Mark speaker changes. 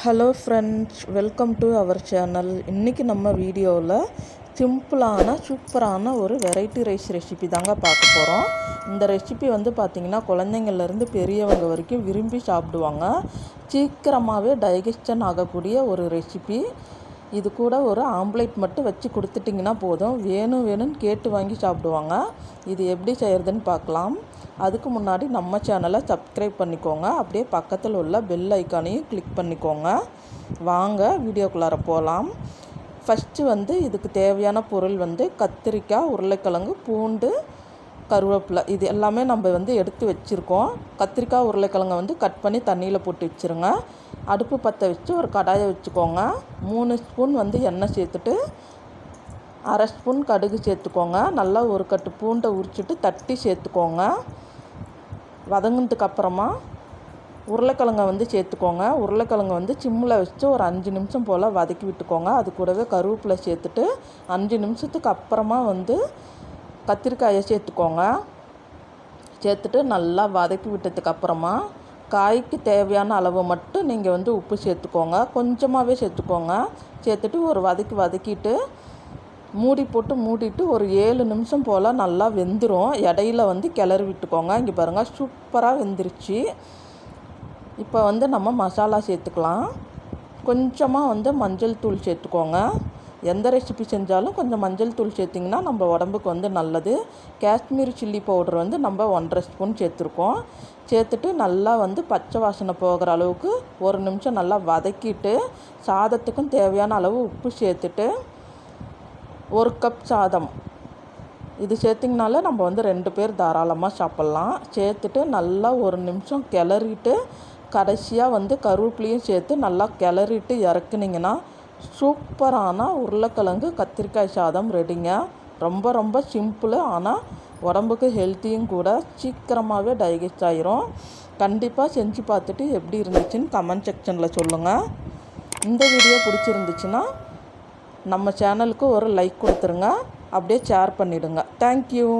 Speaker 1: Hello friends, welcome to our channel. இன்றைக்கி நம்ம வீடியோவில் சிம்பிளான சூப்பரான ஒரு வெரைட்டி ரைஸ் ரெசிபி தாங்க பார்க்க போகிறோம். இந்த ரெசிபி பார்த்திங்கன்னா குழந்தைங்கள்லேருந்து பெரியவங்க வரைக்கும் விரும்பி சாப்பிடுவாங்க. சீக்கிரமாகவே டைஜஷன் ஆகக்கூடிய ஒரு ரெசிபி. இது கூட ஒரு ஆம்லேட் மட்டும் வச்சு கொடுத்துட்டிங்கன்னா போதும், வேணும்னு கேட்டு வாங்கி சாப்பிடுவாங்க. இது எப்படி செய்கிறதுன்னு பார்க்கலாம். அதுக்கு முன்னாடி நம்ம சேனலை சப்ஸ்கிரைப் பண்ணிக்கோங்க. அப்படியே பக்கத்தில் உள்ள பெல் ஐக்கானையும் கிளிக் பண்ணிக்கோங்க. வாங்க வீடியோக்குள்ளார போகலாம். ஃபஸ்ட்டு இதுக்கு தேவையான பொருள் கத்திரிக்காய், உருளைக்கிழங்கு, பூண்டு, கருவேப்பிலை, இது எல்லாமே நம்ம எடுத்து வச்சுருக்கோம். கத்திரிக்காய், உருளைக்கிழங்கை கட் பண்ணி தண்ணியில் போட்டு வச்சுருங்க. அடுப்பு பற்ற வச்சு ஒரு கடாயை வச்சுக்கோங்க. 3 ஸ்பூன் எண்ணெய் சேர்த்துட்டு 1/2 ஸ்பூன் கடுகு சேர்த்துக்கோங்க. நல்லா ஒரு கட்டு பூண்டை உரிச்சிட்டு தட்டி சேர்த்துக்கோங்க. வதங்கினதுக்கு அப்புறமா உருளைக்கிழங்கை சேர்த்துக்கோங்க. உருளைக்கிழங்கு சிம்மில் வச்சு ஒரு 5 நிமிஷம் போல் வதக்கி விட்டுக்கோங்க. அது கூடவே கருவேப்பிலை சேர்த்துட்டு 5 நிமிஷத்துக்கு அப்புறமா கத்திரிக்காயை சேர்த்துக்கோங்க. சேர்த்துட்டு நல்லா வதக்கி விட்டதுக்கு அப்புறமா காய்க்கு தேவையான அளவு மட்டும் நீங்கள் உப்பு சேர்த்துக்கோங்க. கொஞ்சமாகவே சேர்த்துக்கோங்க. சேர்த்துட்டு ஒரு வதக்கிட்டு மூடி போட்டு மூடிட்டு ஒரு 7 நிமிஷம் போல் நல்லா வெந்துடும். இடையில கிளறி விட்டுக்கோங்க. இங்கே பாருங்கள், சூப்பராக வெந்துருச்சு. இப்போ நம்ம மசாலா சேர்த்துக்கலாம். கொஞ்சமாக மஞ்சள் தூள் சேர்த்துக்கோங்க. எந்த ரெசிபி செஞ்சாலும் கொஞ்சம் மஞ்சள் தூள் சேர்த்திங்கன்னா நம்ம உடம்புக்கு நல்லது. காஷ்மீரி சில்லி பவுடர் நம்ம 1/2 ஸ்பூன் சேர்த்துருக்கோம். சேர்த்துட்டு நல்லா பச்சை வாசனை போகிற அளவுக்கு 1 நிமிஷம் நல்லா வதக்கிட்டு சாதத்துக்கும் தேவையான அளவு உப்பு சேர்த்துட்டு 1 கப் சாதம் இது சேர்த்திங்கனால நம்ம 2 பேர் தாராளமாக சாப்பிட்லாம். சேர்த்துட்டு நல்லா 1 நிமிஷம் கிளறிட்டு கடைசியாக கருவேப்பிலையும் சேர்த்து நல்லா கிளறிட்டு இறக்குனிங்கன்னா சூப்பரான உருளைக்கிழங்கு கத்திரிக்காய் சாதம் ரெடிங்க. ரொம்ப ரொம்ப சிம்பிள், ஆனால் உடம்புக்கு ஹெல்த்தியும் கூட. சீக்கிரமாகவே டைஜஸ்ட் ஆகிரும். கண்டிப்பாக செஞ்சு பார்த்துட்டு எப்படி இருந்துச்சுன்னு கமெண்ட் செக்ஷனில் சொல்லுங்கள். இந்த வீடியோ பிடிச்சிருந்துச்சுன்னா நம்ம சேனலுக்கு ஒரு லைக் கொடுத்துருங்க. அப்படியே ஷேர் பண்ணிவிடுங்க. தேங்க்யூ.